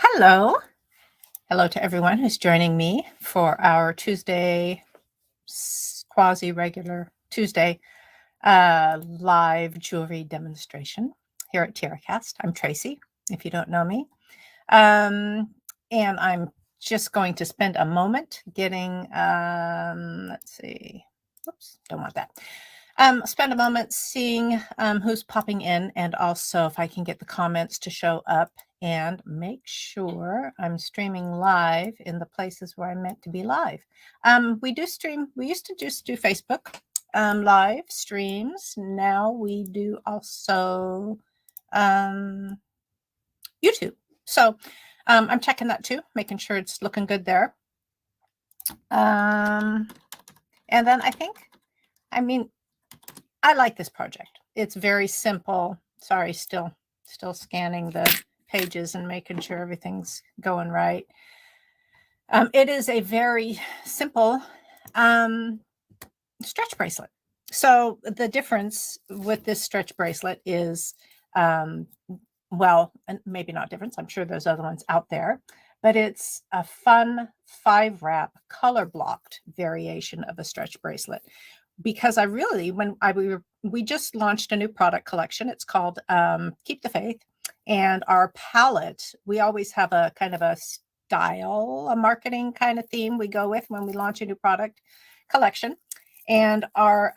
Hello. Hello to everyone who's joining me for our Tuesday, quasi-regular Tuesday live jewelry demonstration here at TierraCast. I'm Tracy, if you don't know me. And I'm just going to spend a moment getting, let's see, oops, don't want that. Spend a moment seeing who's popping in, and also if I can get the comments to show up, and make sure I'm streaming live in the places where I'm meant to be live. We do stream. We used to just do Facebook live streams. Now we do also YouTube. So I'm checking that too, making sure it's looking good there. And then I like this project. It's very simple. Sorry, still scanning the pages and making sure everything's going right. It is a very simple stretch bracelet. So the difference with this stretch bracelet is, well, and maybe not difference. I'm sure there's other ones out there, but it's a fun 5-wrap color blocked variation of a stretch bracelet. Because we just launched a new product collection. It's called Keep the Faith. And our palette, we always have a kind of a style, a marketing kind of theme we go with when we launch a new product collection. And our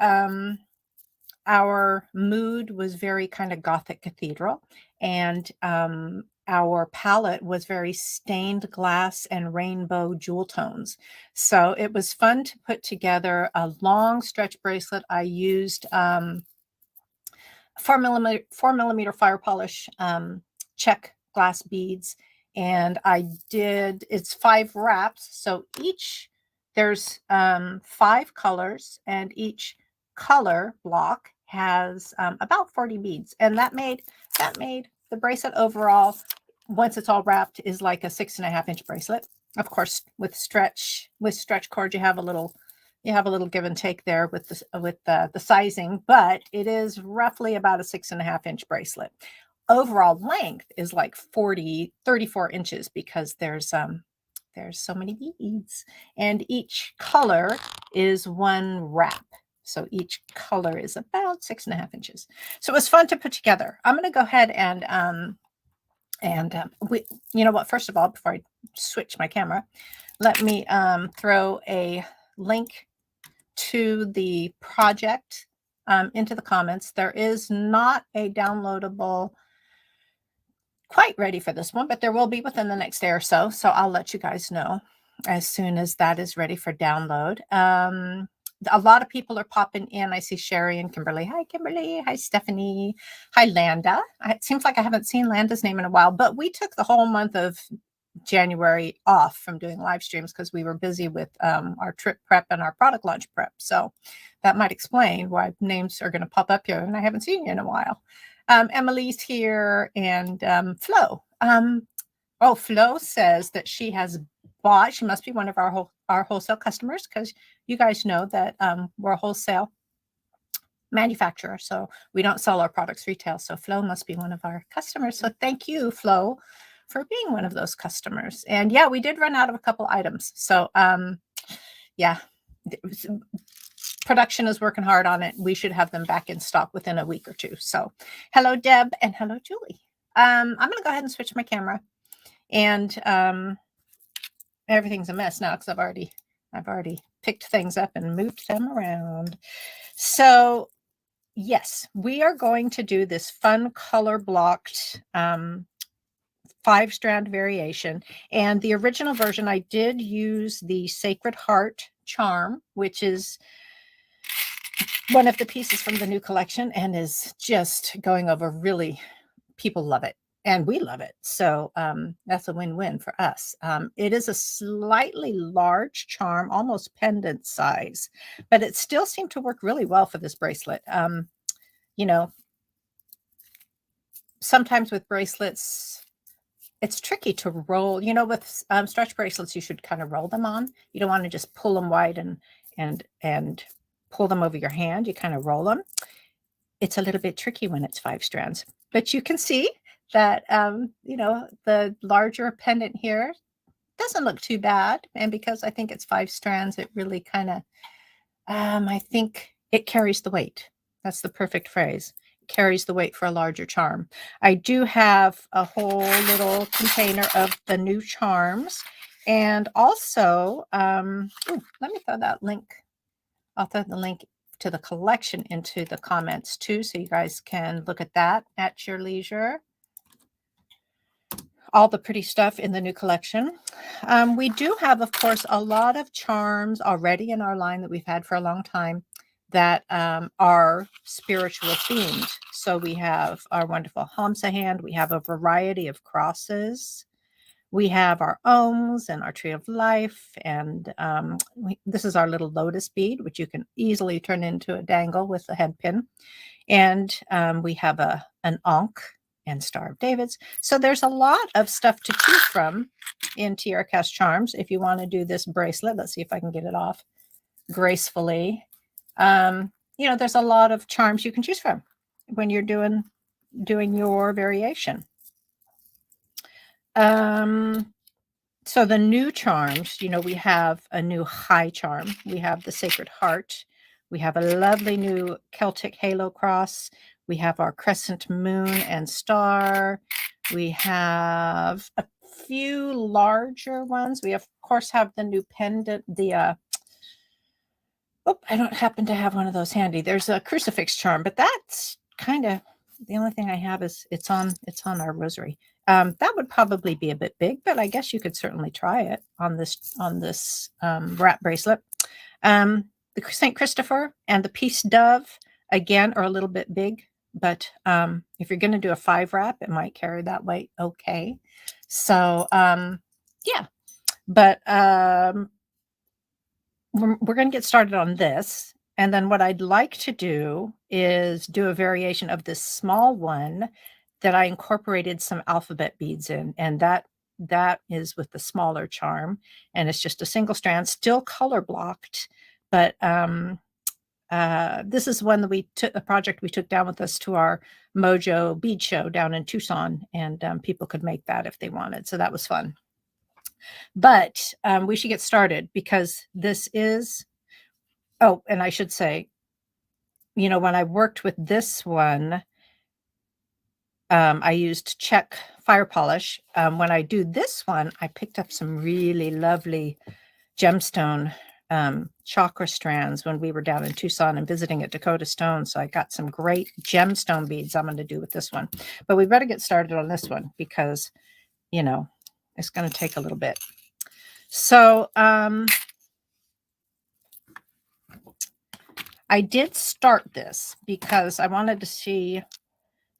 mood was very kind of Gothic cathedral. And our palette was very stained glass and rainbow jewel tones. So it was fun to put together a long stretch bracelet. I used 4mm fire polish Czech glass beads, and it's 5 wraps. So there's 5 colors, and each color block has about 40 beads, and that made the bracelet overall, once it's all wrapped, is like a 6.5-inch bracelet. Of course, with stretch cord, you have a little give and take there with the sizing, but it is roughly about a 6.5-inch bracelet. Overall length is like 34 inches because there's so many beads, and each color is 1 wrap. So each color is about 6.5 inches. So it was fun to put together. I'm going to go ahead and you know what? First of all, before I switch my camera, let me throw a link to the project into the comments. There is not a downloadable quite ready for this one, but there will be within the next day or so. So I'll let you guys know as soon as that is ready for download. A lot of people are popping in. I see Sherry and Kimberly. Hi, Kimberly. Hi, Stephanie. Hi, Landa. It seems like I haven't seen Landa's name in a while, but we took the whole month of January off from doing live streams because we were busy with our trip prep and our product launch prep. So that might explain why names are going to pop up here and I haven't seen you in a while. Emily's here, and Flo. Flo says that she has bought. She must be one of our wholesale customers, because you guys know that we're a wholesale manufacturer, so we don't sell our products retail. So Flo must be one of our customers. So thank you, Flo, for being one of those customers. And yeah, we did run out of a couple items. So yeah, production is working hard on it. We should have them back in stock within a week or two. So hello, Deb, and hello, Julie. I'm going to go ahead and switch my camera, and everything's a mess now because I've already picked things up and moved them around. So yes, we are going to do this fun color blocked 5-strand variation. And the original version, I did use the Sacred Heart charm, which is one of the pieces from the new collection and is just going over really. People love it. And we love it. So that's a win-win for us. It is a slightly large charm, almost pendant size, but it still seemed to work really well for this bracelet. You know, sometimes with bracelets, it's tricky to roll. You know, with stretch bracelets, you should kind of roll them on. You don't want to just pull them wide and pull them over your hand. You kind of roll them. It's a little bit tricky when it's 5 strands, but you can see that, you know, the larger pendant here doesn't look too bad. And because I think it's 5 strands, it really kind of, I think it carries the weight. That's the perfect phrase. Carries the weight for a larger charm. I do have a whole little container of the new charms. And also, let me throw that link. I'll throw the link to the collection into the comments too, so you guys can look at that at your leisure. All the pretty stuff in the new collection. We do have, of course, a lot of charms already in our line that we've had for a long time that are spiritual themed. So we have our wonderful Hamsa hand. We have a variety of crosses. We have our ohms and our tree of life. And this is our little lotus bead, which you can easily turn into a dangle with a head pin. And we have an Ankh and Star of David's. So there's a lot of stuff to choose from in TierraCast charms. If you want to do this bracelet, let's see if I can get it off gracefully. You know, there's a lot of charms you can choose from when you're doing your variation. So the new charms, you know, we have a new high charm. We have the Sacred Heart. We have a lovely new Celtic Halo Cross. We have our Crescent Moon and Star. We have a few larger ones. We, of course, have the new pendant, the, I don't happen to have one of those handy. There's a crucifix charm, but that's kind of, the only thing I have is it's on our rosary. That would probably be a bit big, but I guess you could certainly try it on this wrap bracelet. The St. Christopher and the Peace Dove, again, are a little bit big, but if you're going to do a 5 wrap, it might carry that weight okay. So, yeah, but we're going to get started on this. And then what I'd like to do is do a variation of this small one that I incorporated some alphabet beads in. And that is with the smaller charm. And it's just a single strand, still color blocked. But this is one that a project we took down with us to our Mojo bead show down in Tucson. And people could make that if they wanted. So that was fun. But we should get started because this is, oh, and I should say, you know, when I worked with this one, I used Czech fire polish. When I do this one, I picked up some really lovely gemstone chakra strands when we were down in Tucson and visiting at Dakota Stones. So I got some great gemstone beads I'm going to do with this one. But we better get started on this one because, you know, it's going to take a little bit. So I did start this because I wanted to see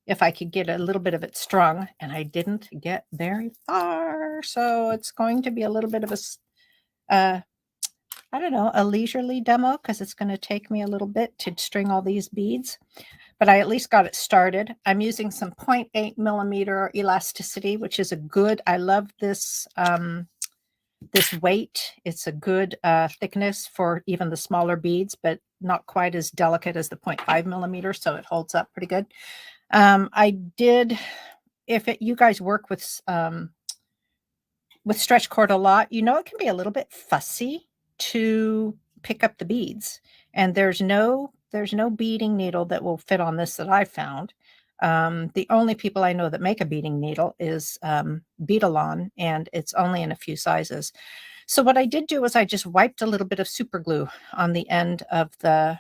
if I could get a little bit of it strung, and I didn't get very far. So it's going to be a little bit of a, I don't know, a leisurely demo because it's going to take me a little bit to string all these beads. But I at least got it started. I'm using some 0.8 millimeter elasticity, which is a good, I love this, this weight. It's a good thickness for even the smaller beads, but not quite as delicate as the 0.5 millimeter. So it holds up pretty good. I did, you guys work with stretch cord a lot, you know, it can be a little bit fussy to pick up the beads, and there's no beading needle that will fit on this that I found. The only people I know that make a beading needle is Beadalon, and it's only in a few sizes. So what I did do was I just wiped a little bit of super glue on the end of the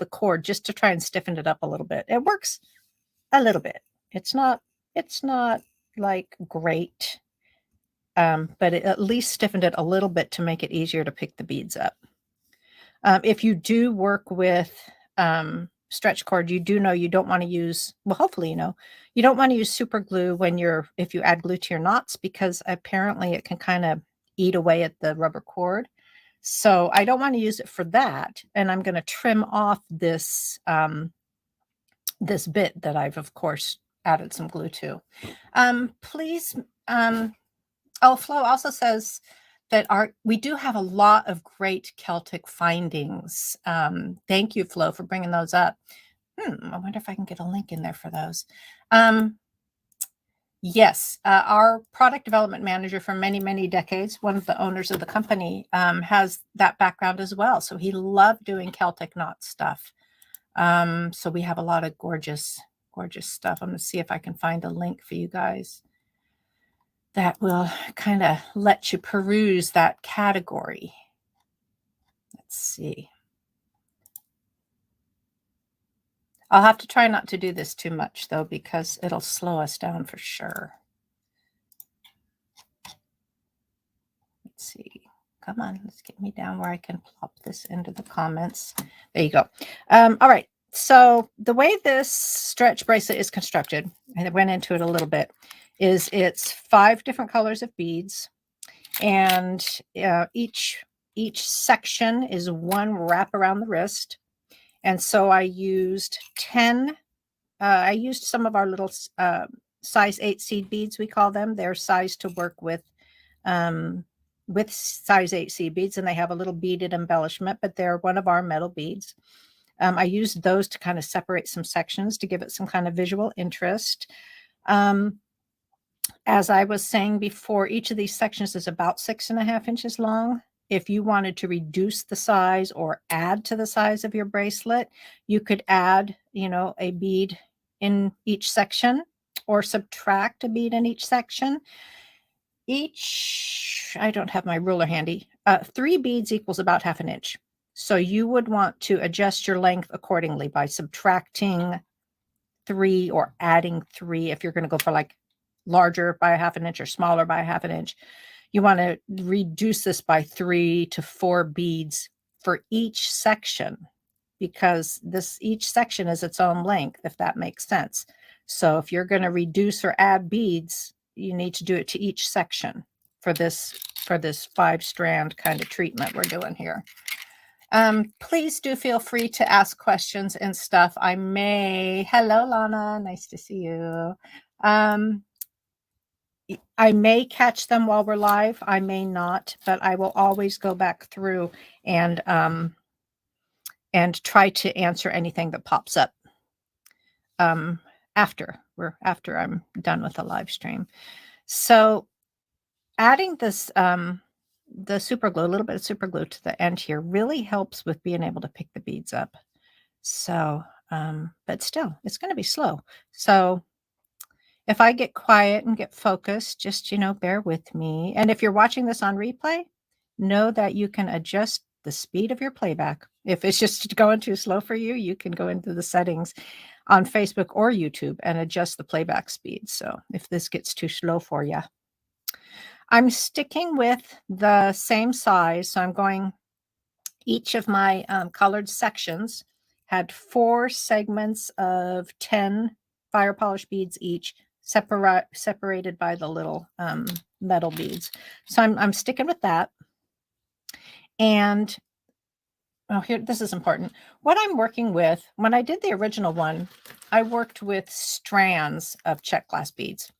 cord just to try and stiffen it up a little bit. It works a little bit. It's not like great, but it at least stiffened it a little bit to make it easier to pick the beads up. If you do work with stretch cord, you do know you don't want to use, well, hopefully, you know, you don't want to use super glue if you add glue to your knots, because apparently it can kind of eat away at the rubber cord. So I don't want to use it for that. And I'm going to trim off this, this bit that I've, of course, added some glue to. Please, Flo also says that we do have a lot of great Celtic findings. Thank you, Flo, for bringing those up. I wonder if I can get a link in there for those. Yes, our product development manager for many, many decades, one of the owners of the company, has that background as well. So he loved doing Celtic knot stuff. So we have a lot of gorgeous, gorgeous stuff. I'm going to see if I can find a link for you guys that will kind of let you peruse that category. Let's see. I'll have to try not to do this too much, though, because it'll slow us down for sure. Let's see. Come on, let's get me down where I can plop this into the comments. There you go. All right. So the way this stretch bracelet is constructed, and I went into it a little bit, is it's 5 different colors of beads, and each section is 1 wrap around the wrist. And so I used 10. I used some of our little size 8 seed beads, we call them. They're sized to work with size 8 seed beads, and they have a little beaded embellishment, but they're one of our metal beads. I used those to kind of separate some sections to give it some kind of visual interest. As I was saying before, each of these sections is about 6.5 inches long. If you wanted to reduce the size or add to the size of your bracelet, you could add, a bead in each section or subtract a bead in each section. I don't have my ruler handy. 3 beads equals about 1/2 inch. So you would want to adjust your length accordingly by subtracting 3 or adding 3 if you're going to go for like larger by 1/2 inch or smaller by 1/2 inch. You want to reduce this by 3 to 4 beads for each section, because each section is its own length, if that makes sense. So if you're going to reduce or add beads, you need to do it to each section for this 5-strand kind of treatment we're doing here. Please do feel free to ask questions and stuff. Hello, Lana, nice to see you. I may catch them while we're live. I may not, but I will always go back through and try to answer anything that pops up after I'm done with the live stream. So adding this the super glue, a little bit of super glue to the end here, really helps with being able to pick the beads up. So but still, it's going to be slow. So if I get quiet and get focused, just, bear with me. And if you're watching this on replay, know that you can adjust the speed of your playback. If it's just going too slow for you, you can go into the settings on Facebook or YouTube and adjust the playback speed. So if this gets too slow for you, I'm sticking with the same size. So I'm going, each of my colored sections had 4 segments of 10 fire polish beads each, separated by the little metal beads. So I'm sticking with that. And here, this is important. What I'm working with, when I did the original one, I worked with strands of Czech glass beads.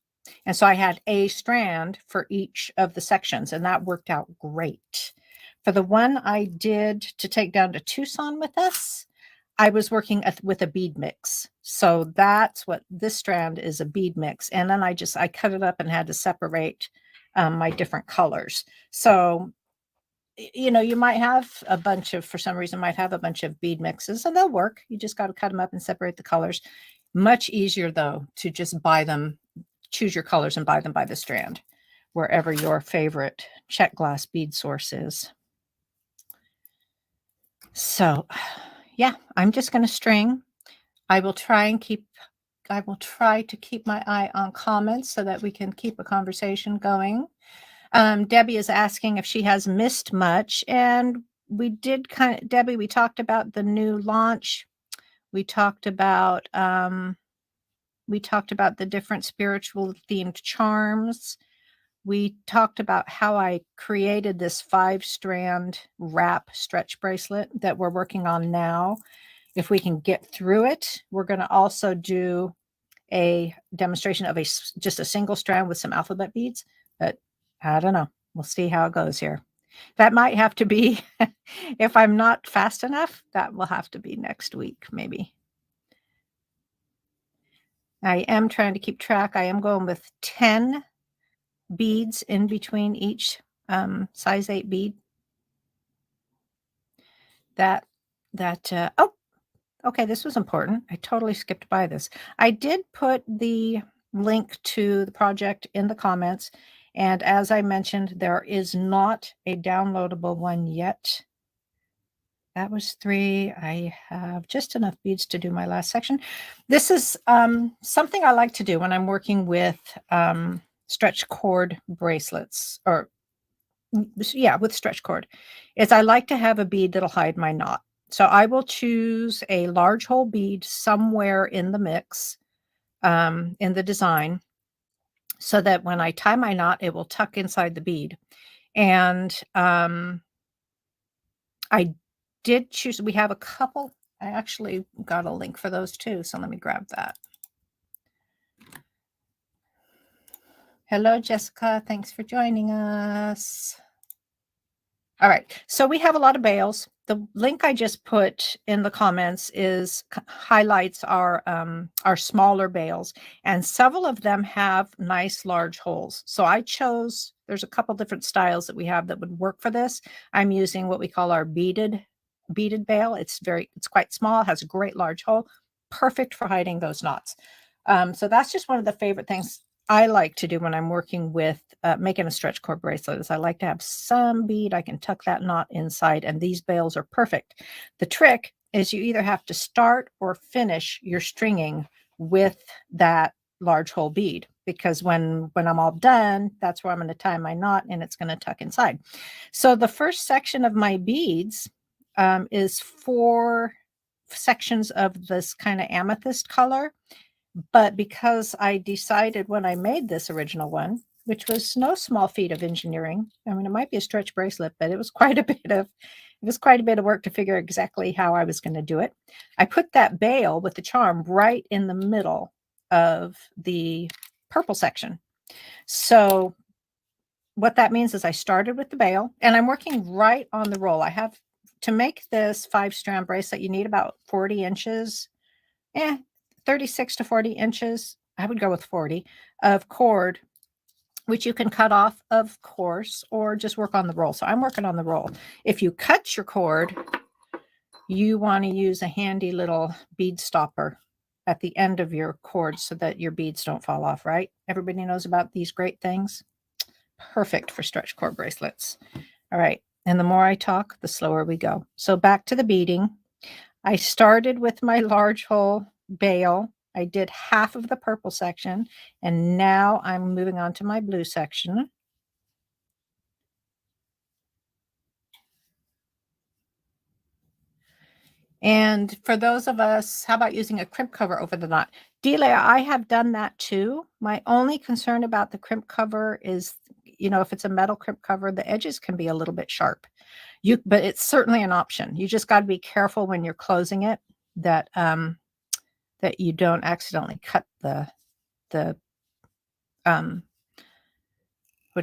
And so I had a strand for each of the sections, and that worked out great. For the one I did to take down to Tucson with us, I was working with a bead mix. So that's what this strand is, a bead mix. And then I cut it up and had to separate my different colors. So, you might have for some reason, might have a bunch of bead mixes, and they'll work. You just got to cut them up and separate the colors. Much easier, though, to just buy them, choose your colors and buy them by the strand, wherever your favorite Czech glass bead source is. So, yeah, I'm just going to string. I will try to keep my eye on comments so that we can keep a conversation going. Debbie is asking if she has missed much, and we did Debbie, we talked about the new launch. We talked about the different spiritual themed charms. We talked about how I created this 5-strand wrap stretch bracelet that we're working on now. If we can get through it, we're going to also do a demonstration of just a single strand with some alphabet beads, but I don't know. We'll see how it goes here. That might have to be, if I'm not fast enough, that will have to be next week, maybe. I am trying to keep track. I am going with 10 beads in between each size 8 bead. Oh, okay, this was important. I totally skipped by this. I did put the link to the project in the comments, and as I mentioned, there is not a downloadable one yet. That was 3. I have just enough beads to do my last section. This is something I like to do when I'm working with stretch cord bracelets, or yeah, with stretch cord, is I like to have a bead that'll hide my knot. So I will choose a large hole bead somewhere in the mix, in the design, so that when I tie my knot, it will tuck inside the bead. And I did choose, we have a couple. I actually got a link for those too. So let me grab that. Hello, Jessica. Thanks for joining us. All right. So we have a lot of bales. The link I just put in the comments highlights our smaller bales, and several of them have nice large holes. So I chose, there's a couple different styles that we have that would work for this. I'm using what we call our beaded bale. It's quite small, has a great large hole, perfect for hiding those knots. So that's just one of the favorite things I like to do when I'm working with making a stretch cord bracelet. Is I like to have some bead. I can tuck that knot inside, and these bales are perfect. The trick is you either have to start or finish your stringing with that large hole bead, because when I'm all done, that's where I'm going to tie my knot, and it's going to tuck inside. So the first section of my beads is 4 sections of this kind of amethyst color. But because I decided when I made this original one, which was no small feat of engineering, I mean, it might be a stretch bracelet, but it was quite a bit of work to figure exactly how I was going to do it. I put that bale with the charm right in the middle of the purple section. So what that means is I started with the bale, and I'm working right on the roll. I have, to make this 5-strand bracelet, you need about 40 inches, 36 to 40 inches, I would go with 40, of cord, which you can cut off, of course, or just work on the roll. So I'm working on the roll. If you cut your cord, you want to use a handy little bead stopper at the end of your cord so that your beads don't fall off, right? Everybody knows about these great things. Perfect for stretch cord bracelets. All right. And the more I talk, the slower we go. So back to the beading. I started with my large hole bale. I did half of the purple section, and now I'm moving on to my blue section. And for those of us, how about using a crimp cover over the knot? Delia, I have done that too. My only concern about the crimp cover is, if it's a metal crimp cover, the edges can be a little bit sharp. But it's certainly an option. You just got to be careful when you're closing it that that you don't accidentally cut the what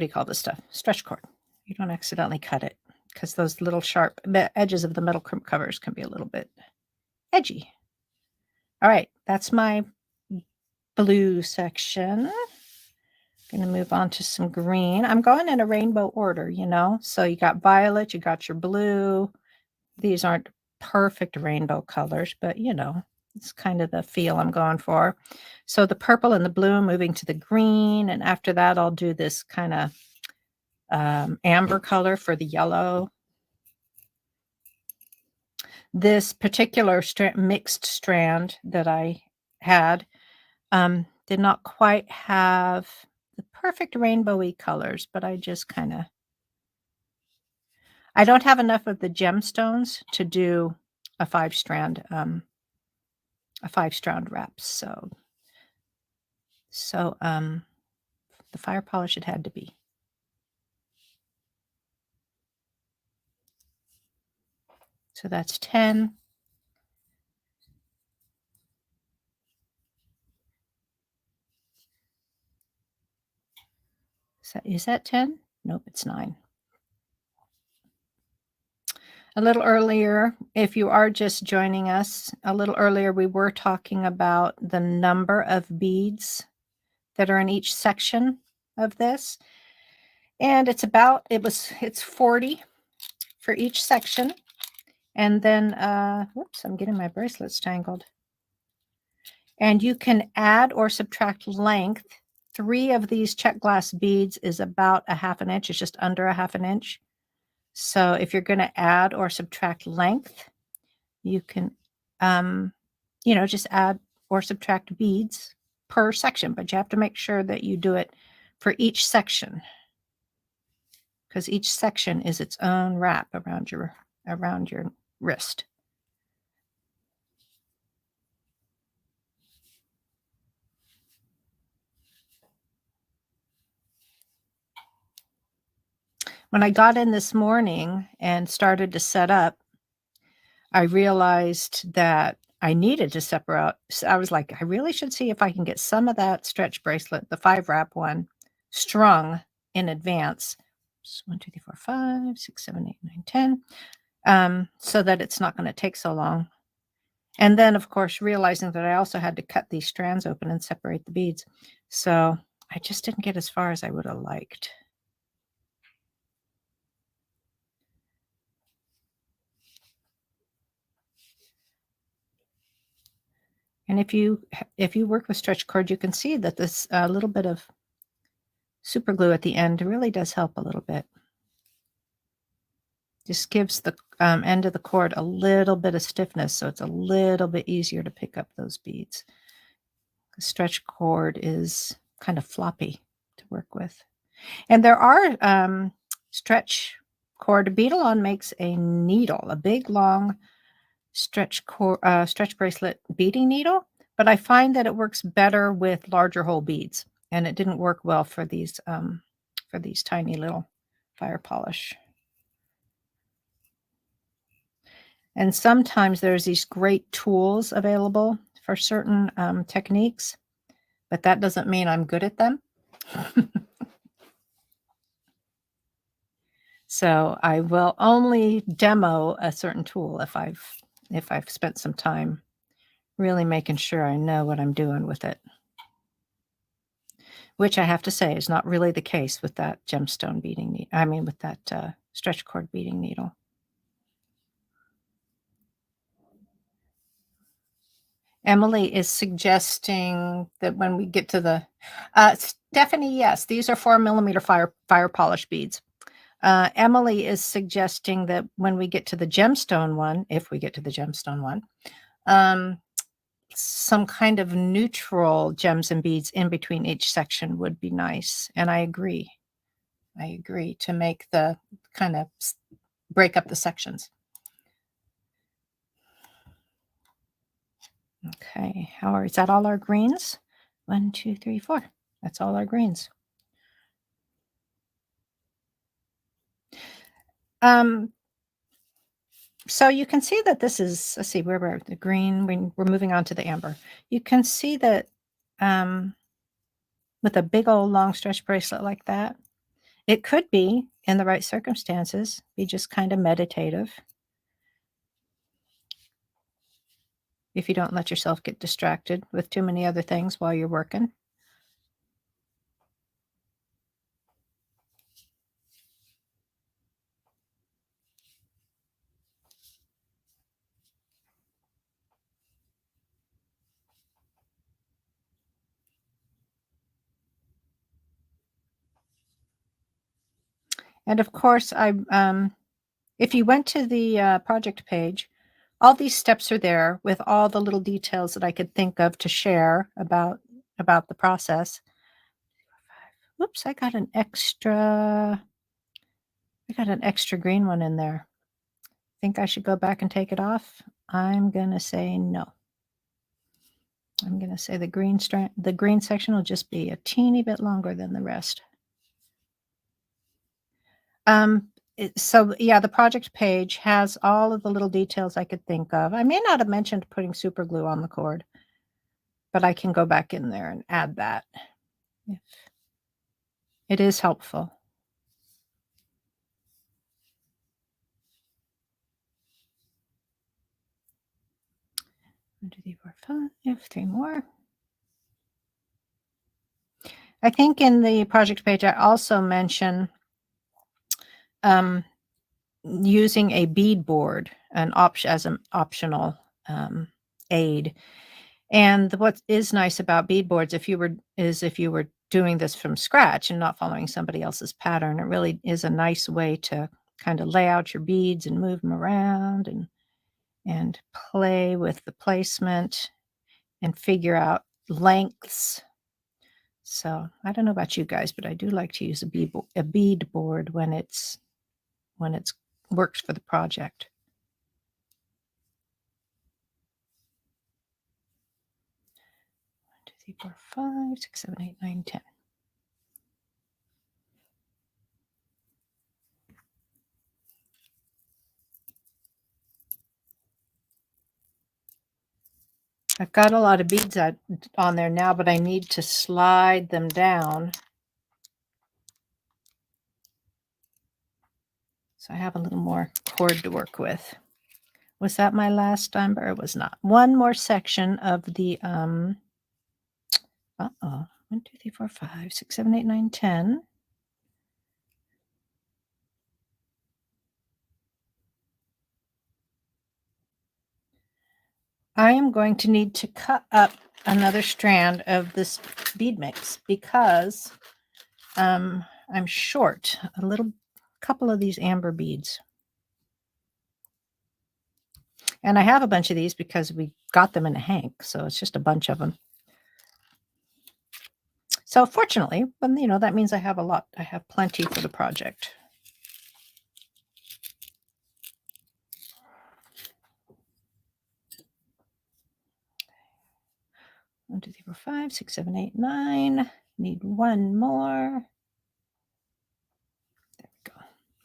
do you call this stuff? Stretch cord. You don't accidentally cut it, because those little sharp edges of the metal crimp covers can be a little bit edgy. All right, that's my blue section. I'm going to move on to some green. I'm going in a rainbow order, So you got violet, you got your blue. These aren't perfect rainbow colors, but it's kind of the feel I'm going for. So the purple and the blue, moving to the green, and after that I'll do this kind of amber color for the yellow. This particular mixed strand that I had did not quite have the perfect rainbowy colors, but I just I don't have enough of the gemstones to do a 5-strand wrap. So the fire polish, it had to be. So that's 10. Is that 10? Nope, it's 9. A little earlier, if you are just joining us, a little earlier we were talking about the number of beads that are in each section of this. And it's 40 for each section. And then, whoops, I'm getting my bracelets tangled. And you can add or subtract length. 3 of these Czech glass beads is about a ½ inch. It's just under a ½ inch. So if you're going to add or subtract length, you can, just add or subtract beads per section, but you have to make sure that you do it for each section, because each section is its own wrap around your wrist. When I got in this morning and started to set up, I realized that I needed to separate. So I was like, I really should see if I can get some of that stretch bracelet, the 5-wrap one, strung in advance. So 1, 2, 3, 4, 5, 6, 7, 8, 9, 10. So that it's not going to take so long. And then, of course, realizing that I also had to cut these strands open and separate the beads. So I just didn't get as far as I would have liked. And if you work with stretch cord, you can see that this little bit of super glue at the end really does help a little bit. Just gives the end of the cord a little bit of stiffness, so it's a little bit easier to pick up those beads. The stretch cord is kind of floppy to work with. And there are stretch cord. Beadle-On makes a needle, a big, long stretch bracelet beading needle, but I find that it works better with larger hole beads, and it didn't work well for these tiny little fire polish. And sometimes there's these great tools available for certain techniques, but that doesn't mean I'm good at them. So I will only demo a certain tool if I've spent some time really making sure I know what I'm doing with it. Which I have to say is not really the case with that gemstone beading needle. I mean, with that stretch cord beading needle. Emily is suggesting that when we get to the Stephanie, yes, these are 4mm fire polish beads. Emily is suggesting that when we get to the gemstone one, if we get to the gemstone one, some kind of neutral gems and beads in between each section would be nice. And I agree. To make the kind of break up the sections. Okay, is that all our greens? 1, 2, 3, 4. That's all our greens. So you can see that this is, let's see, where we're the green, we're moving on to the amber. You can see that with a big old long stretch bracelet like that, it could be, in the right circumstances, be just kind of meditative. If you don't let yourself get distracted with too many other things while you're working. And of course, if you went to the project page, all these steps are there with all the little details that I could think of to share about the process. Whoops, I got an extra green one in there. Think I should go back and take it off? I'm going to say no. I'm going to say the green section will just be a teeny bit longer than the rest. So yeah, the project page has all of the little details I could think of. I may not have mentioned putting super glue on the cord, but I can go back in there and add that if it is helpful. 1, 2, 3, 4, 5, 3 more. I think in the project page, I also mention using a bead board as an optional aid. And what is nice about bead boards, if you were doing this from scratch and not following somebody else's pattern, it really is a nice way to kind of lay out your beads and move them around and play with the placement and figure out lengths. So I don't know about you guys, but I do like to use a bead board when it's works for the project. 1, 2, 3, 4, 5, 6, 7, 8, 9, 10. I've got a lot of beads on there now, but I need to slide them down. So I have a little more cord to work with. Was that my last number? It was not. One more section of the 1, 2, 3, 4, 5, 6, 7, 8, 9, 10. I am going to need to cut up another strand of this bead mix because I'm short a couple of these amber beads. And I have a bunch of these because we got them in a hank, so it's just a bunch of them. So fortunately, but that means I have a lot. I have plenty for the project. 1, 2, 3, 4, 5, 6, 7, 8, 9. Need one more. There we go.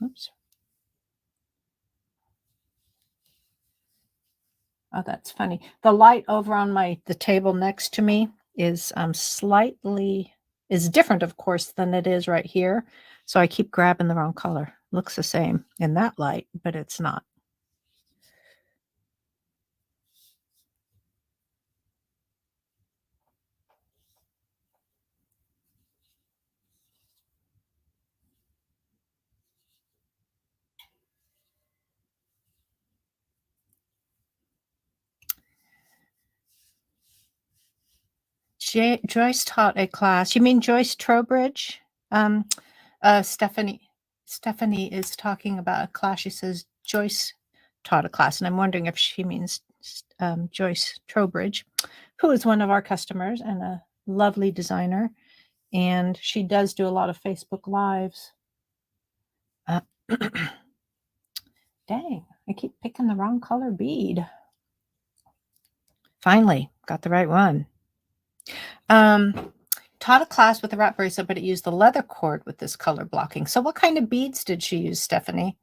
Oops. Oh, that's funny. The light over on the table next to me is is different, of course, than it is right here. So I keep grabbing the wrong color. Looks the same in that light, but it's not. Joyce taught a class. You mean Joyce Trowbridge? Stephanie is talking about a class. She says Joyce taught a class, and I'm wondering if she means Joyce Trowbridge, who is one of our customers and a lovely designer. And she does do a lot of Facebook Lives. Dang, I keep picking the wrong color bead. Finally, got the right one. Taught a class with a wrap bracelet, but it used the leather cord with this color blocking. So what kind of beads did she use, Stephanie?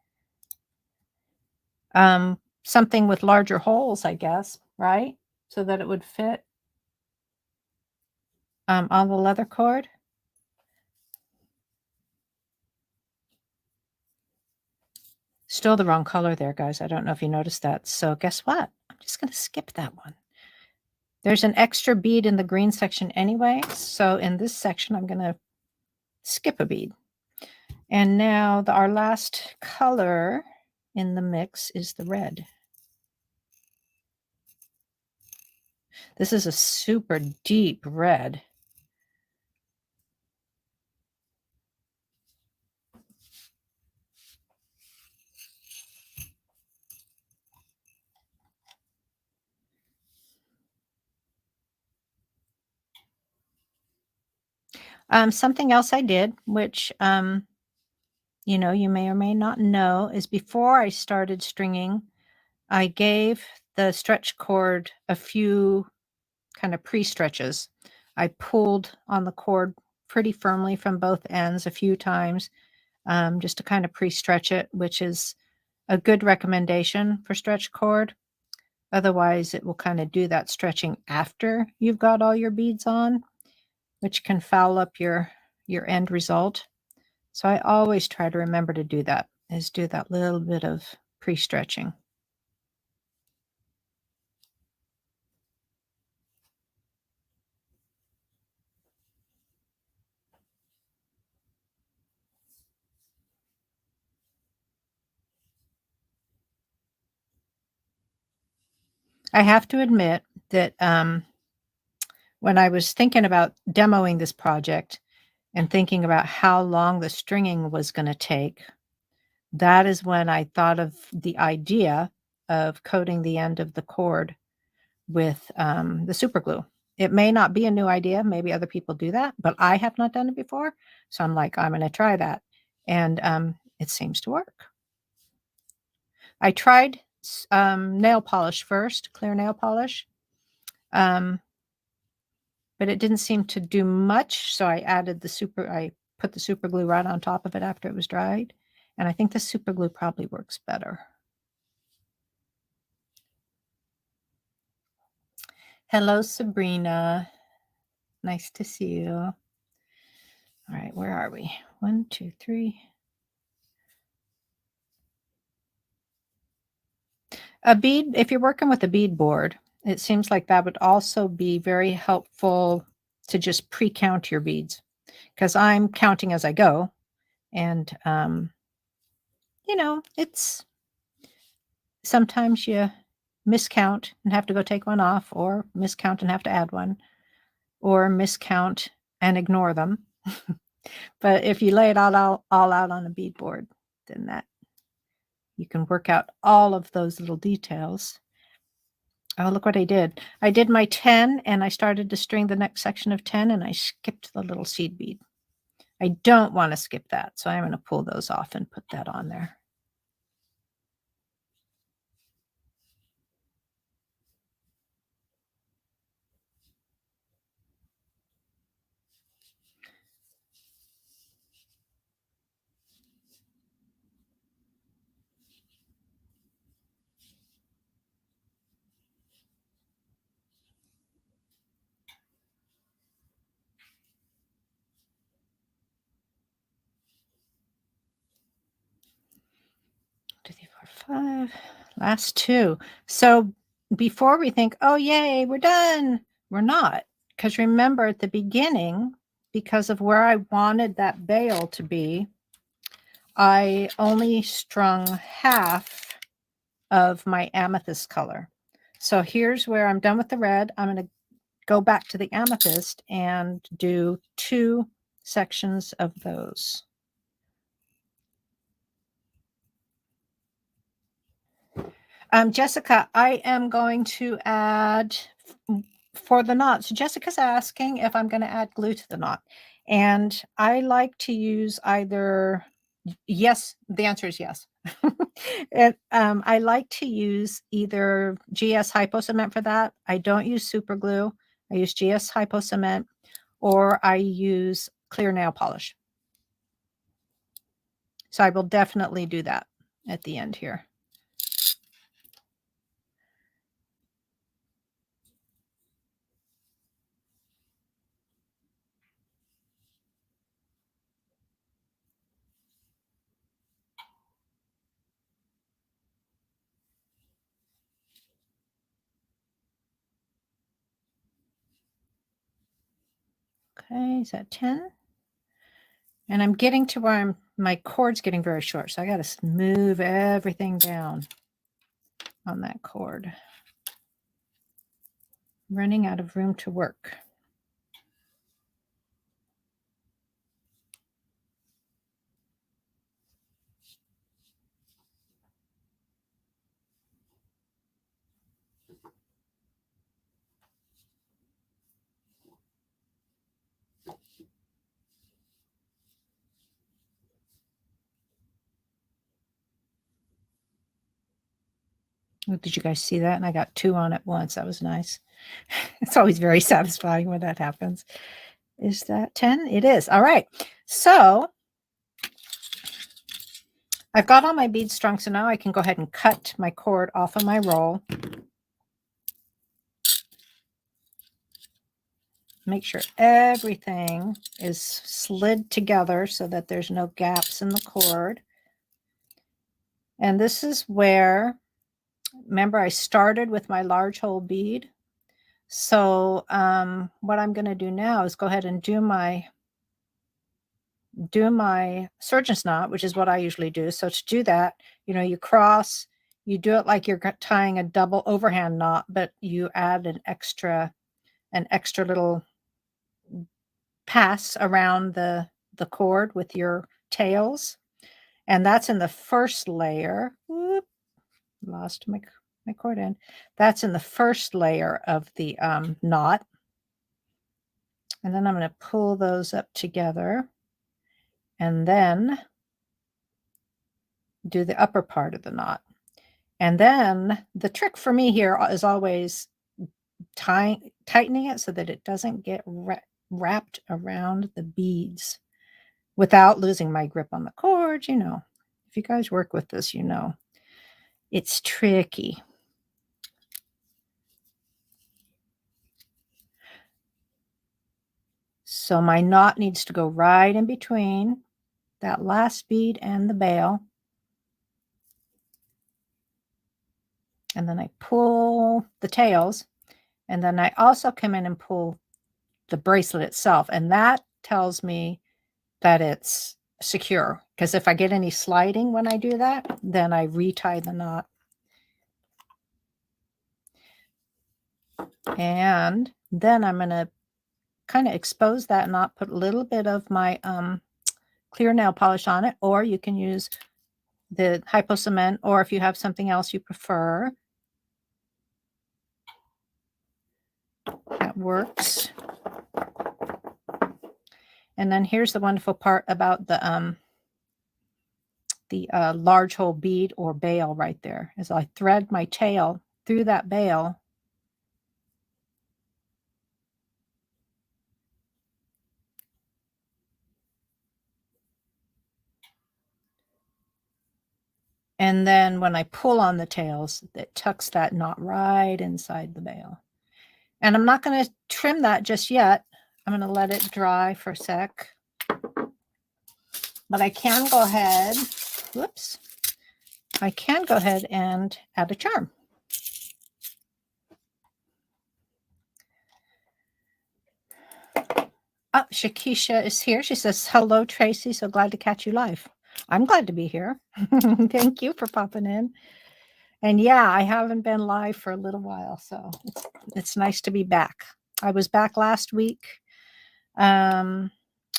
Something with larger holes, I guess, right? So that it would fit on the leather cord. Still the wrong color there, guys. I don't know if you noticed that. So guess what? I'm just going to skip that one. There's an extra bead in the green section anyway. So in this section, I'm going to skip a bead. And now our last color in the mix is the red. This is a super deep red. Something else I did, which, you may or may not know, is before I started stringing, I gave the stretch cord a few kind of pre-stretches. I pulled on the cord pretty firmly from both ends a few times, just to kind of pre-stretch it, which is a good recommendation for stretch cord. Otherwise, it will kind of do that stretching after you've got all your beads on, which can foul up your end result. So I always try to remember to do that little bit of pre-stretching. I have to admit that when I was thinking about demoing this project and thinking about how long the stringing was going to take, that is when I thought of the idea of coating the end of the cord with the super glue. It may not be a new idea. Maybe other people do that, but I have not done it before. So I'm like, I'm going to try that. And it seems to work. I tried nail polish first, clear nail polish, but it didn't seem to do much. So I put the super glue right on top of it after it was dried. And I think the super glue probably works better. Hello, Sabrina. Nice to see you. All right, where are we? 1, 2, 3. A bead, if you're working with a bead board, it seems like that would also be very helpful to just pre-count your beads, because I'm counting as I go. And, it's sometimes you miscount and have to go take one off, or miscount and have to add one, or miscount and ignore them. But if you lay it all out on a bead board, then that you can work out all of those little details. Oh, look what I did. I did my 10 and I started to string the next section of 10 and I skipped the little seed bead. I don't want to skip that, so I'm going to pull those off and put that on there. Two, three, four, 5. Last 2. So before we think, oh, yay, we're done, we're not. Because remember at the beginning, because of where I wanted that bail to be, I only strung half of my amethyst color. So here's where I'm done with the red. I'm going to go back to the amethyst and do 2 sections of those. Jessica, I am going to add for the knot. So Jessica's asking if I'm going to add glue to the knot. And I like to use either, yes, the answer is yes. I like to use either GS Hypo Cement for that. I don't use super glue. I use GS Hypo Cement, or I use clear nail polish. So I will definitely do that at the end here. Okay, is that 10? And I'm getting to where my cord's getting very short, so I got to move everything down on that cord. Running out of room to work. Did you guys see that? And I got 2 on at once. That was nice. It's always very satisfying when that happens. Is that 10? It is. All right. So I've got all my beads strung, so now I can go ahead and cut my cord off of my roll. Make sure everything is slid together so that there's no gaps in the cord. And this is where, remember, I started with my large hole bead. So what I'm going to do now is go ahead and do my surgeon's knot, which is what I usually do. So to do that, you cross, you do it like you're tying a double overhand knot, but you add an extra little pass around the cord with your tails. And that's in the first layer. Whoop, lost my cord end. That's in the first layer of the knot. And then I'm going to pull those up together and then do the upper part of the knot. And then the trick for me here is always tightening it so that it doesn't get wrapped around the beads without losing my grip on the cord. You know, if you guys work with this, you know, it's tricky. So my knot needs to go right in between that last bead and the bail. And then I pull the tails, and then I also come in and pull the bracelet itself. And that tells me that it's secure, because if I get any sliding when I do that, then I retie the knot. And then I'm going to kind of expose that knot, put a little bit of my clear nail polish on it, or you can use the hypo cement, or if you have something else you prefer, that works. And then here's the wonderful part about the large hole bead or bail right there, is I thread my tail through that bail. And then when I pull on the tails, it tucks that knot right inside the bail. And I'm not going to trim that just yet. I'm going to let it dry for a sec. But I can go ahead, whoops, I can go ahead and add a charm. Oh, Shakisha is here. She says, hello, Tracy. So glad to catch you live. I'm glad to be here. Thank you for popping in. And yeah, I haven't been live for a little while, so it's nice to be back. I was back last week. I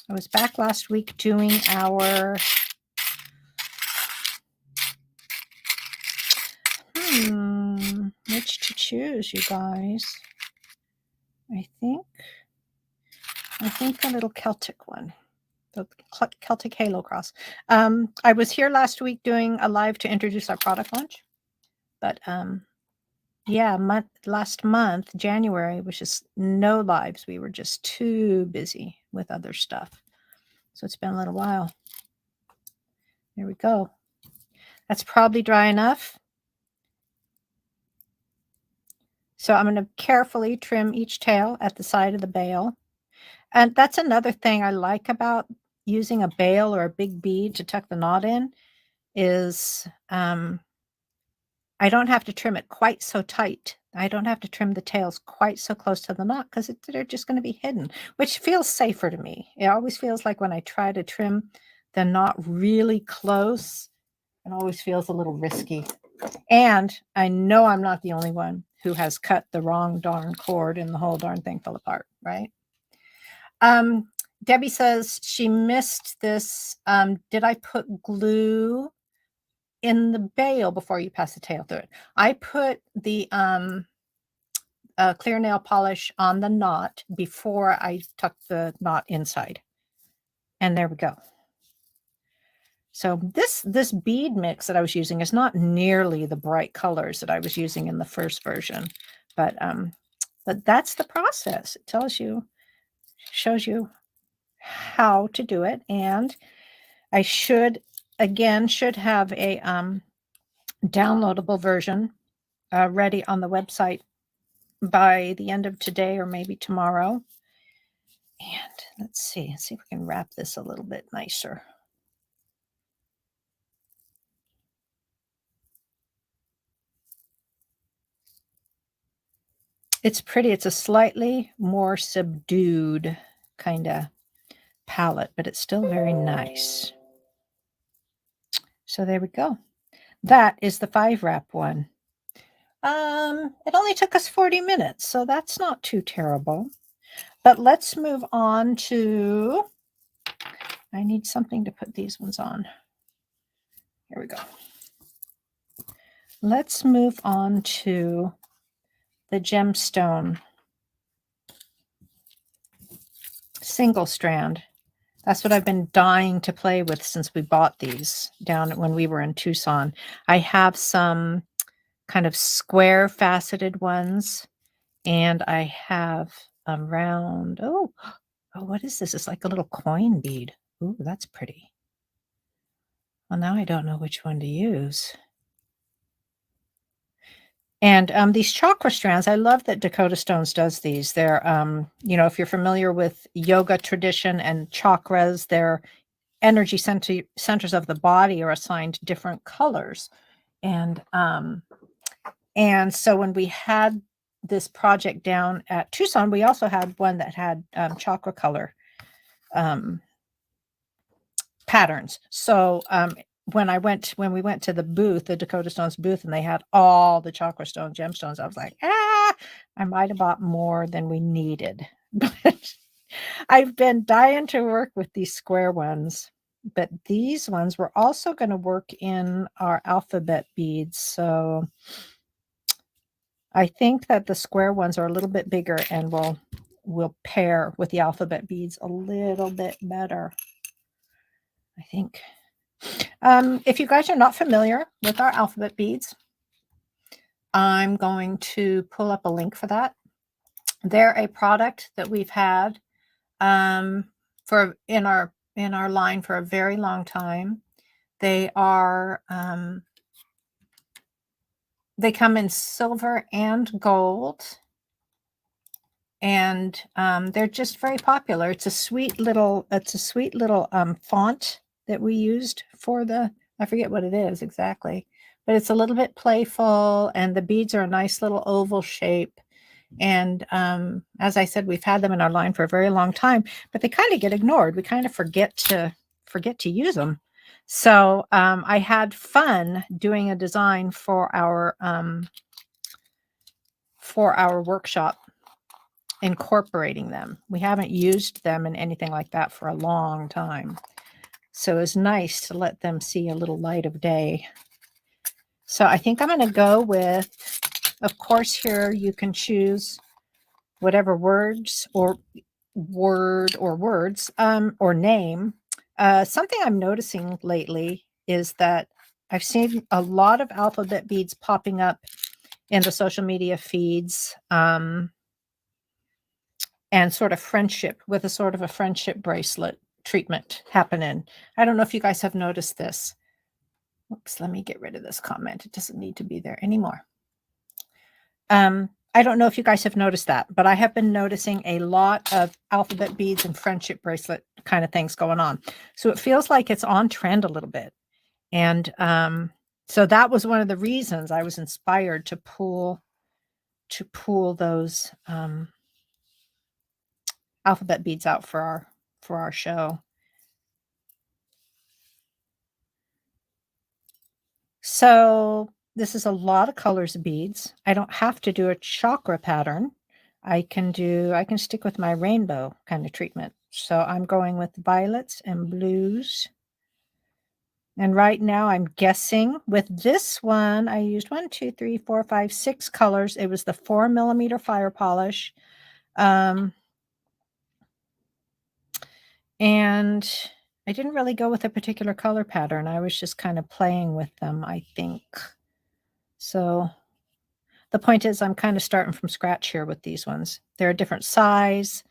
was back last week doing our which to choose, you guys. I think a little Celtic one. The Celtic Halo Cross. I was here last week doing a live to introduce our product launch. But yeah, last month, January, was just no lives. We were just too busy with other stuff. So it's been a little while. There we go. That's probably dry enough. So I'm going to carefully trim each tail at the side of the bail. And that's another thing I like about using a bail or a big bead to tuck the knot in is I don't have to trim it quite so tight. I don't have to trim the tails quite so close to the knot because they're just going to be hidden, which feels safer to me. It always feels like when I try to trim the knot really close, it always feels a little risky. And I know I'm not the only one who has cut the wrong darn cord and the whole darn thing fell apart, right? Debbie says she missed this. Did I put glue in the bail before you pass the tail through it? I put the clear nail polish on the knot before I tuck the knot inside. And there we go. So this bead mix that I was using is not nearly the bright colors that I was using in the first version, but that's the process. It shows you how to do it. And I should have a downloadable version ready on the website by the end of today or maybe tomorrow. And let's see if we can wrap this a little bit nicer. It's pretty. It's a slightly more subdued kind of palette, but it's still very nice. So there we go. That is the 5-wrap one. It only took us 40 minutes, so that's not too terrible. But let's move on to, I need something to put these ones on. Here we go. Let's move on to the gemstone single strand. That's what I've been dying to play with since we bought these down when we were in Tucson. I have some kind of square faceted ones, and I have a round, oh, what is this? It's like a little coin bead. Ooh, that's pretty. Well, now I don't know which one to use. And these chakra strands, I love that Dakota Stones does these. They're, you know, if you're familiar with yoga tradition and chakras, their energy centers of the body are assigned different colors. And so when we had this project down at Tucson, we also had one that had chakra color patterns. So when we went to the booth, the Dakota Stones booth, and they had all the chakra stone gemstones, I was like, I might have bought more than we needed. But I've been dying to work with these square ones. But these ones we're also going to work in our alphabet beads. So I think that the square ones are a little bit bigger and will pair with the alphabet beads a little bit better, I think. If you guys are not familiar with our alphabet beads, I'm going to pull up a link for that. They're a product that we've had for in our line for a very long time. They are they come in silver and gold, and they're just very popular. It's a sweet little font that we used for the, I forget what it is exactly, but it's a little bit playful, and the beads are a nice little oval shape. And as I said, we've had them in our line for a very long time, but they kind of get ignored. We kind of forget to use them. So I had fun doing a design for our workshop, incorporating them. We haven't used them in anything like that for a long time. So it's nice to let them see a little light of day. So I think I'm going to go with, of course, here you can choose whatever words or words or name. Something I'm noticing lately is that I've seen a lot of alphabet beads popping up in the social media feeds, and sort of friendship, with a sort of a friendship bracelet treatment happening. I don't know if you guys have noticed this. Oops, let me get rid of this comment. It doesn't need to be there anymore. I don't know if you guys have noticed that, but I have been noticing a lot of alphabet beads and friendship bracelet kind of things going on. So it feels like it's on trend a little bit. And so that was one of the reasons I was inspired to pull those alphabet beads out for our show. So this is a lot of colors of beads. I don't have to do a chakra pattern. I can stick with my rainbow kind of treatment. So I'm going with violets and blues. And right now I'm guessing with this one, I used 6 colors. It was the 4mm fire polish. And I didn't really go with a particular color pattern. I was just kind of playing with them, I think. So the point is I'm kind of starting from scratch here with these ones. They're a different size.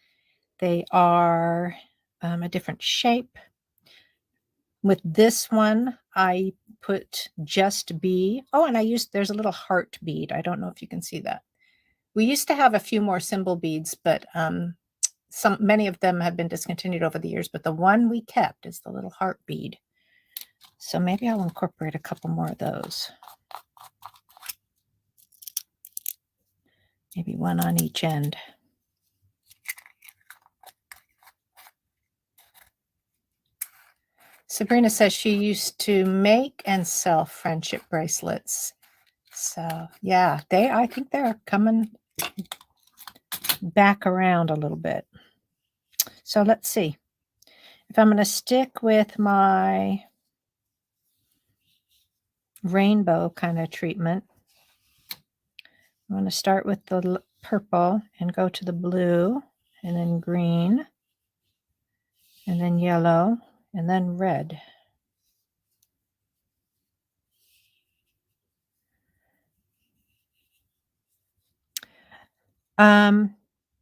They are a different shape. With this one, I put just B. Oh, and there's a little heart bead. I don't know if you can see that. We used to have a few more symbol beads, but many of them have been discontinued over the years, but the one we kept is the little heart bead. So maybe I'll incorporate a couple more of those. Maybe one on each end. Sabrina says she used to make and sell friendship bracelets. So yeah, I think they're coming back around a little bit. So let's see. If I'm going to stick with my rainbow kind of treatment, I'm going to start with the purple and go to the blue and then green and then yellow and then red.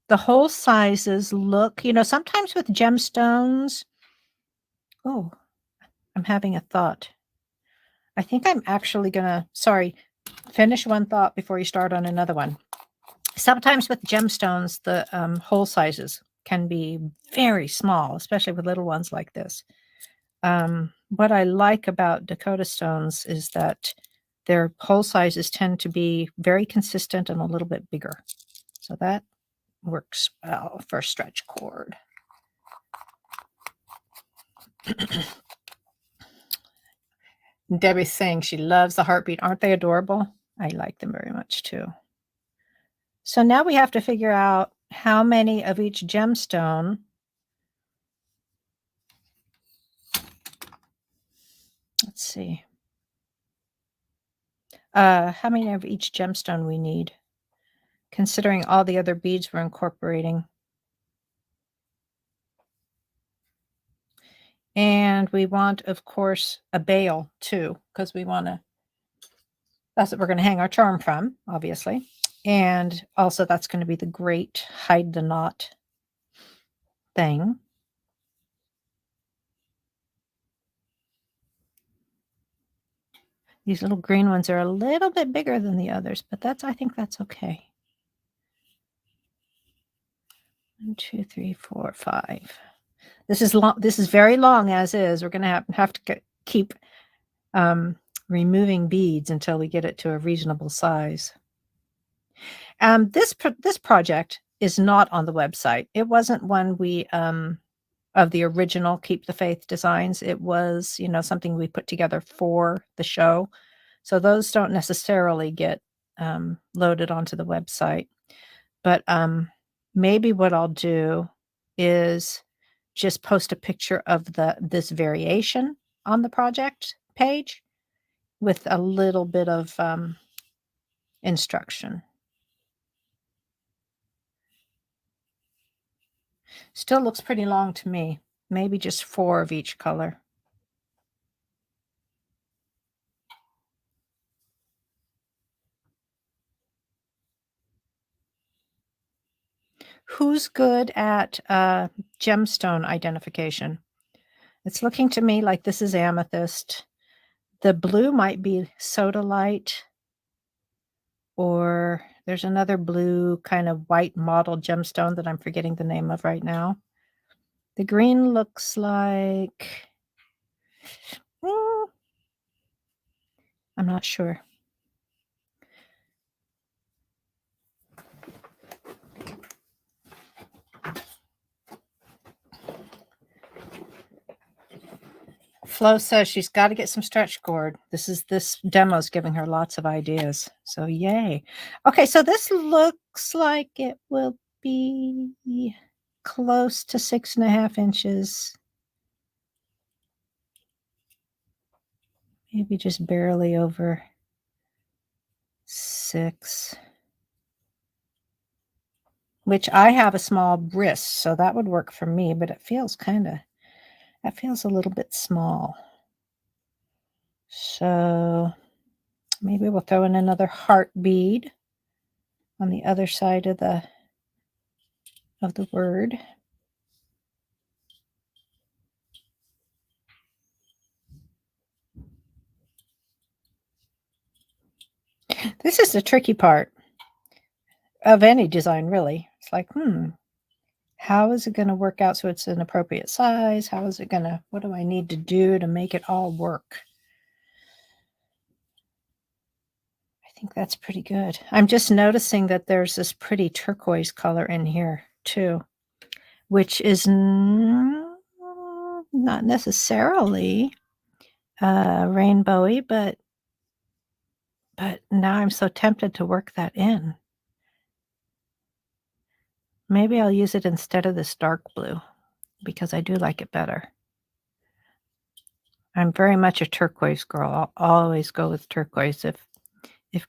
The hole sizes look, sometimes with gemstones. Oh, I'm having a thought. I think I'm actually going to, finish one thought before you start on another one. Sometimes with gemstones, the hole sizes can be very small, especially with little ones like this. What I like about Dakota Stones is that their hole sizes tend to be very consistent and a little bit bigger. So that works well for stretch cord. Debbie's saying she loves the heartbeat. Aren't they adorable? I like them very much too. So now we have to figure out how many of each gemstone. Let's see. How many of each gemstone we need, considering all the other beads we're incorporating. And we want, of course, a bail too, because we want to, that's what we're going to hang our charm from, obviously. And also that's going to be the great hide the knot thing. These little green ones are a little bit bigger than the others, but I think that's okay. 1, 2, 3, 4, 5. This is long. This is very long as is. We're going to have to keep removing beads until we get it to a reasonable size. This project is not on the website. It wasn't one we of the original Keep the Faith designs. It was, something we put together for the show. So those don't necessarily get loaded onto the website. But maybe what I'll do is just post a picture of this variation on the project page with a little bit of instruction. Still looks pretty long to me. Maybe just 4 of each color. Who's good at gemstone identification? It's looking to me like this is amethyst. The blue might be sodalite, or there's another blue kind of white mottled gemstone that I'm forgetting the name of right now. The green looks like, I'm not sure. Flo says she's got to get some stretch cord. This demo's giving her lots of ideas. So yay. Okay, so this looks like it will be close to 6.5 inches. Maybe just barely over 6. Which I have a small wrist, so that would work for me, but it feels that feels a little bit small. So maybe we'll throw in another heart bead on the other side of the word. This is the tricky part of any design, really. It's like, how is it going to work out so it's an appropriate size? What do I need to do to make it all work? I think that's pretty good. I'm just noticing that there's this pretty turquoise color in here too, which is not not necessarily rainbowy, but now I'm so tempted to work that in. Maybe I'll use it instead of this dark blue because I do like it better. I'm very much a turquoise girl. I'll always go with turquoise if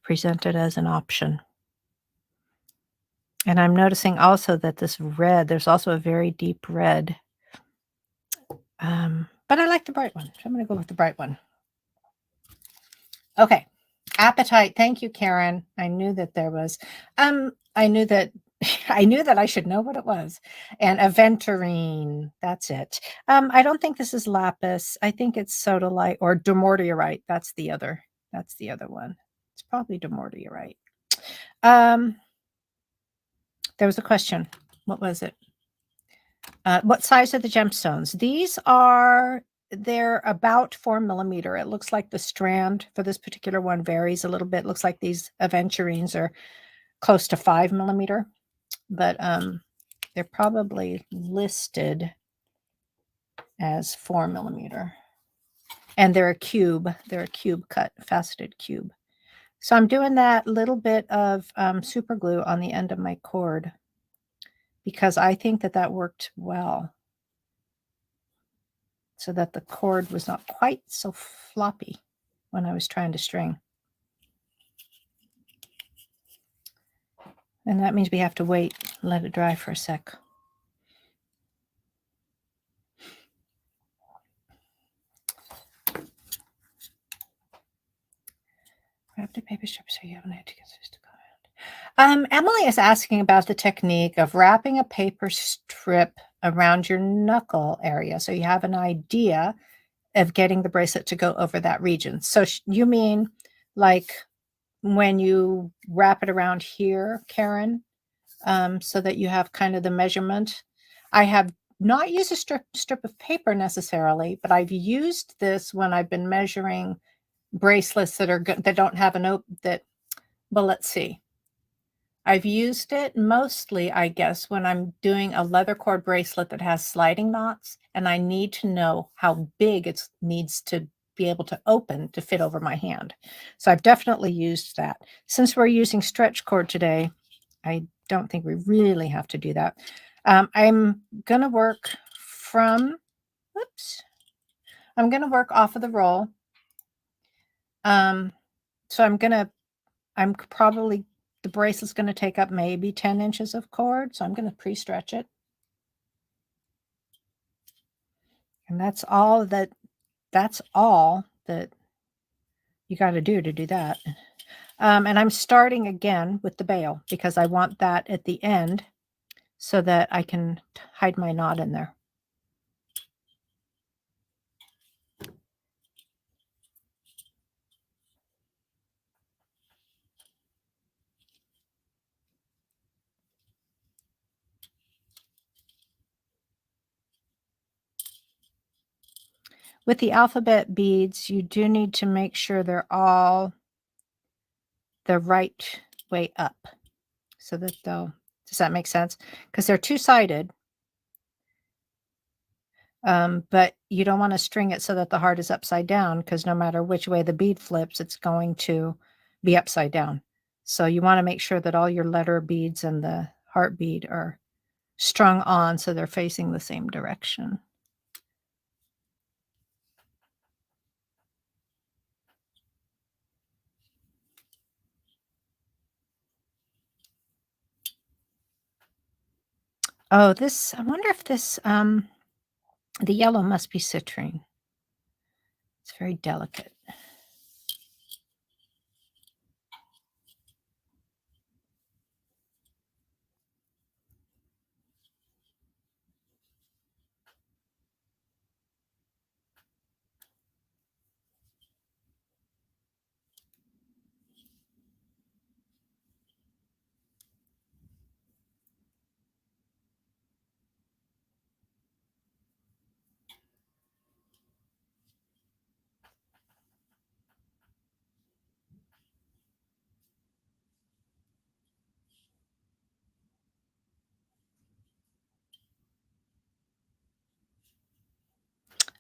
presented as an option. And I'm noticing also that this red, there's also a very deep red. But I like the bright one, so I'm going to go with the bright one. Okay. Appetite. Thank you, Karen. I knew that there was, I knew that I should know what it was. And aventurine. That's it. I don't think this is lapis. I think it's sodalite or dumortierite. That's the other one. It's probably dumortierite. There was a question. What was it? What size are the gemstones? They're about 4 millimeter. It looks like the strand for this particular one varies a little bit. Looks like these aventurines are close to 5 millimeter, but they're probably listed as 4 millimeter. And they're a cube. They're a cube cut, faceted cube. So I'm doing that little bit of super glue on the end of my cord because I think that worked well, so that the cord was not quite so floppy when I was trying to string. And that means we have to wait, let it dry for a sec. Wrapped in paper strips so you haven't had to get this to comment. Emily is asking about the technique of wrapping a paper strip around your knuckle area so you have an idea of getting the bracelet to go over that region. So you mean like when you wrap it around here, Karen, so that you have kind of the measurement? I have not used a strip of paper necessarily, but I've used this when I've been measuring bracelets that are good, that don't have an open, well, let's see. I've used it mostly, I guess, when I'm doing a leather cord bracelet that has sliding knots and I need to know how big it needs to be able to open to fit over my hand. So I've definitely used that. Since we're using stretch cord today, I don't think we really have to do that. I'm going to work I'm going to work off of the roll. So the bracelet's going to take up maybe 10 inches of cord. So I'm going to pre-stretch it. And that's all that you got to do that. And I'm starting again with the bail because I want that at the end so that I can hide my knot in there. With the alphabet beads, you do need to make sure they're all the right way up so that does that make sense? Because they're two-sided. But you don't want to string it so that the heart is upside down, because no matter which way the bead flips, it's going to be upside down. So you want to make sure that all your letter beads and the heart bead are strung on so they're facing the same direction. Oh, I wonder if this, the yellow must be citrine. It's very delicate.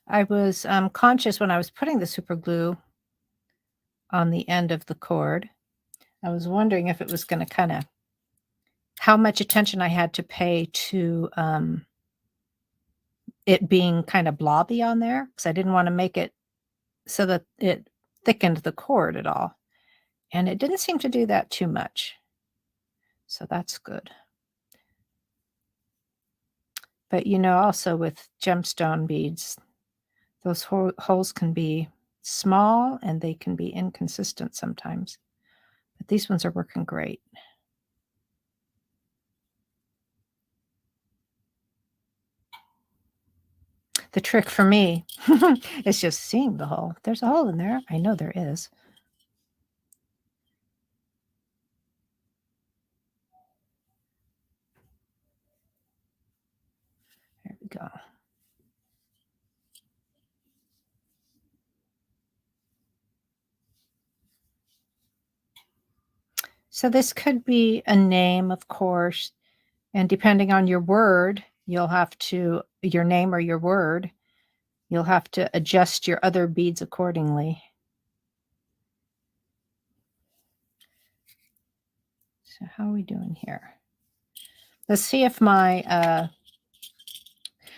I was conscious when I was putting the super glue on the end of the cord. I was wondering if it was going to kind of, how much attention I had to pay to it being kind of blobby on there, because I didn't want to make it so that it thickened the cord at all. And it didn't seem to do that too much. So that's good. But you know, also with gemstone beads, those holes can be small and they can be inconsistent sometimes. But these ones are working great. The trick for me is just seeing the hole. There's a hole in there. I know there is. There we go. So this could be a name, of course, and depending on your word, you'll have to, your name or your word, you'll have to adjust your other beads accordingly. So how are we doing here? Let's see if my,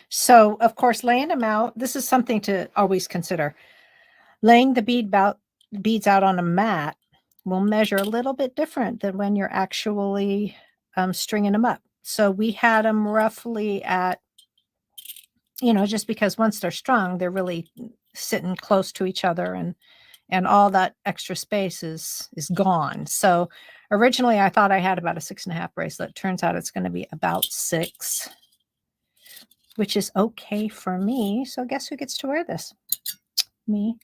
so of course, laying them out, this is something to always consider. Laying the beads out on a mat will measure a little bit different than when you're actually stringing them up. So we had them roughly at, you know, just because once they're strung, they're really sitting close to each other, and all that extra space is gone. So originally I thought I had about a 6.5 bracelet. Turns out it's going to be about 6, which is okay for me. So guess who gets to wear this? Me.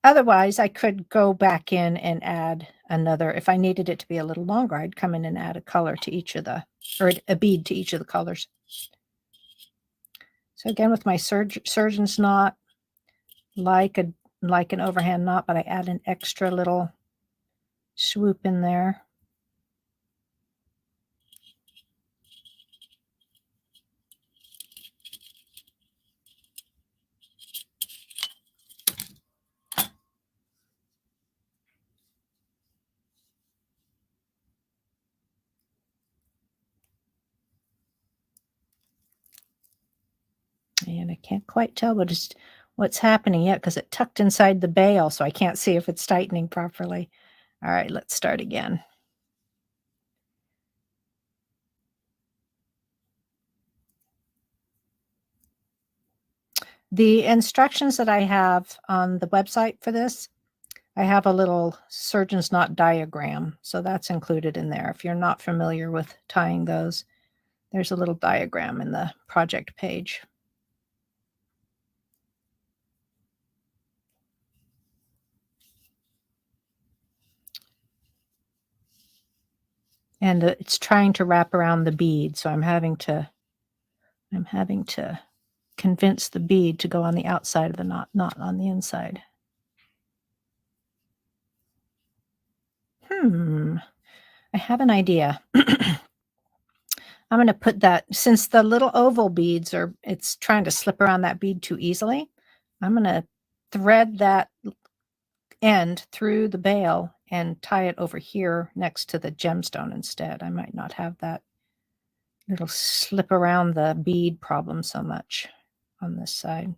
Otherwise, I could go back in and add another. If I needed it to be a little longer, I'd come in and add a color to each of the, or a bead to each of the colors. So again, with my surgeon's knot, like an overhand knot, but I add an extra little swoop in there. And I can't quite tell what's happening yet because it tucked inside the bail, so I can't see if it's tightening properly. All right, let's start again. The instructions that I have on the website for this, I have a little surgeon's knot diagram, so that's included in there. If you're not familiar with tying those, there's a little diagram in the project page. And it's trying to wrap around the bead, so I'm having to convince the bead to go on the outside of the knot, not on the inside. I have an idea. I'm going to put that, since the little oval beads it's trying to slip around that bead too easily, I'm going to thread that end through the bail and tie it over here next to the gemstone instead. I might not have that little slip around the bead problem so much on this side.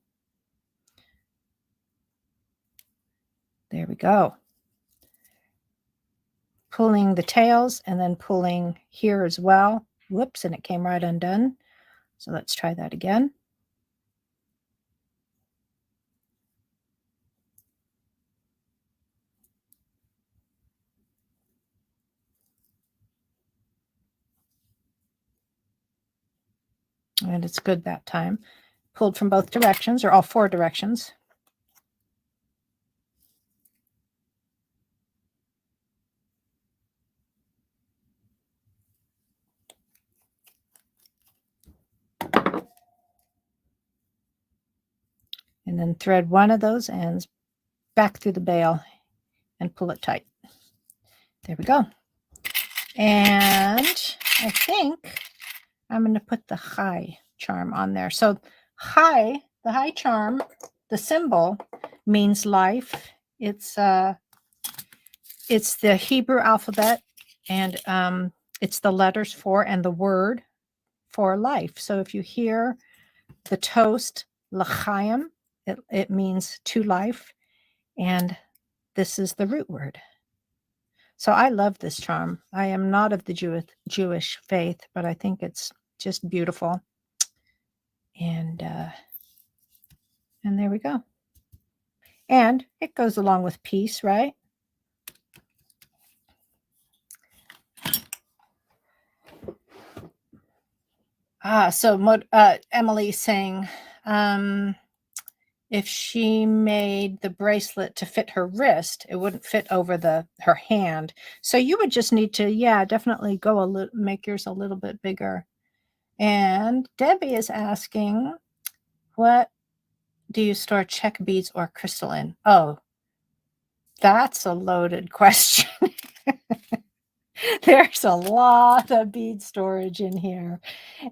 There we go. Pulling the tails and then pulling here as well. Whoops, and it came right undone. So let's try that again. And it's good that time. Pulled from both directions, or all 4 directions. And then thread one of those ends back through the bail and pull it tight. There we go. And I think I'm going to put the high charm on there. So the high charm, the symbol means life. It's the Hebrew alphabet, and it's the letters for and the word for life. So if you hear the toast, l'chaim, it means to life, and this is the root word. So I love this charm. I am not of the Jewish faith, but I think it's just beautiful. And there we go. And it goes along with peace, right? So Emily's saying, if she made the bracelet to fit her wrist, it wouldn't fit over her hand. So you would just need to, definitely make yours a little bit bigger. And Debbie is asking, what do you store Czech beads or crystal in? Oh, that's a loaded question. There's a lot of bead storage in here.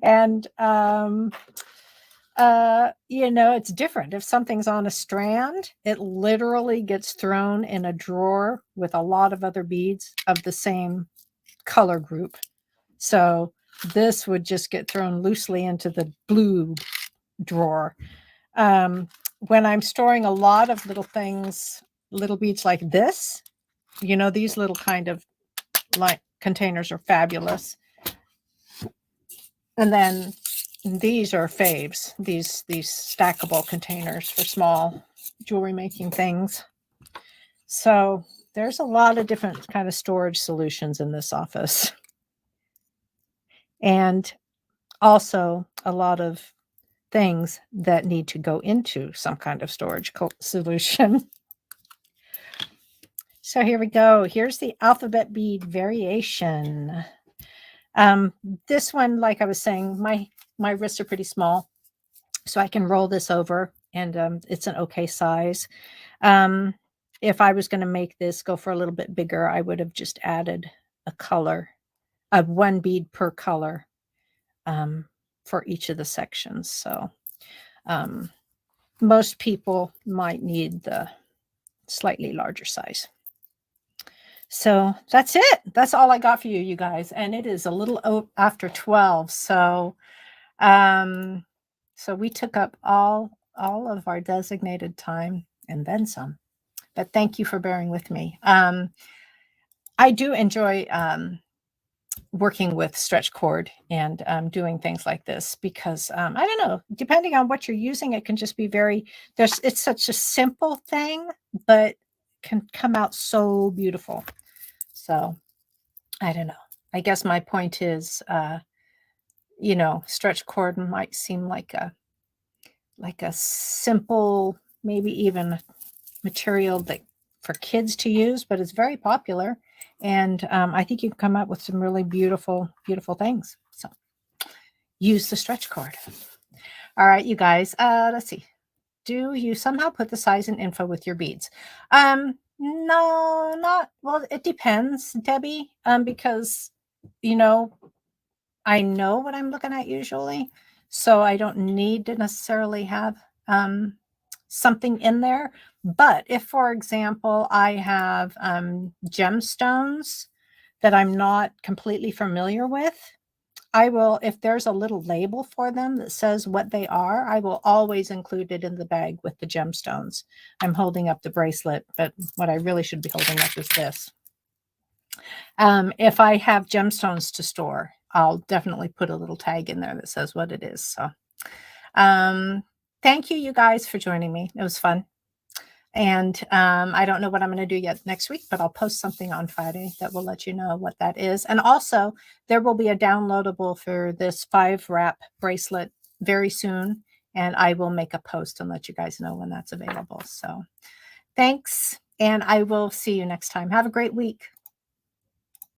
And, it's different. If something's on a strand, it literally gets thrown in a drawer with a lot of other beads of the same color group. So this would just get thrown loosely into the blue drawer. When I'm storing a lot of little things, little beads like this, these little kind of like containers are fabulous. And then these are faves, these stackable containers for small jewelry making things. So there's a lot of different kind of storage solutions in this office. And also a lot of things that need to go into some kind of storage solution. So here we go. Here's the alphabet bead variation. This one, like I was saying, my wrists are pretty small, so I can roll this over, and it's an okay size. If I was going to make this go for a little bit bigger, I would have just added a color, one bead per color, for each of the sections. So most people might need the slightly larger size. So that's it. That's all I got for you, you guys. And it is a little after 12. So, so we took up all of our designated time and then some. But thank you for bearing with me. I do enjoy working with stretch cord and doing things like this because I don't know, depending on what you're using, it can just be it's such a simple thing, but can come out so beautiful. So I don't know. I guess my point is, stretch cord might seem like a simple, maybe even material that for kids to use, but it's very popular. And I think you can come up with some really beautiful, beautiful things. So use the stretch cord. All right, you guys, let's see. Do you somehow put the size and info with your beads? No, well, it depends, Debbie, because, I know what I'm looking at usually, so I don't need to necessarily have something in there. But if, for example, I have gemstones that I'm not completely familiar with, I will, if there's a little label for them that says what they are, I will always include it in the bag with the gemstones. I'm holding up the bracelet, but what I really should be holding up is this. If I have gemstones to store, I'll definitely put a little tag in there that says what it is. So thank you, you guys, for joining me. It was fun. And I don't know what I'm going to do yet next week, but I'll post something on Friday that will let you know what that is. And also, there will be a downloadable for this 5-wrap bracelet very soon. And I will make a post and let you guys know when that's available. So thanks. And I will see you next time. Have a great week.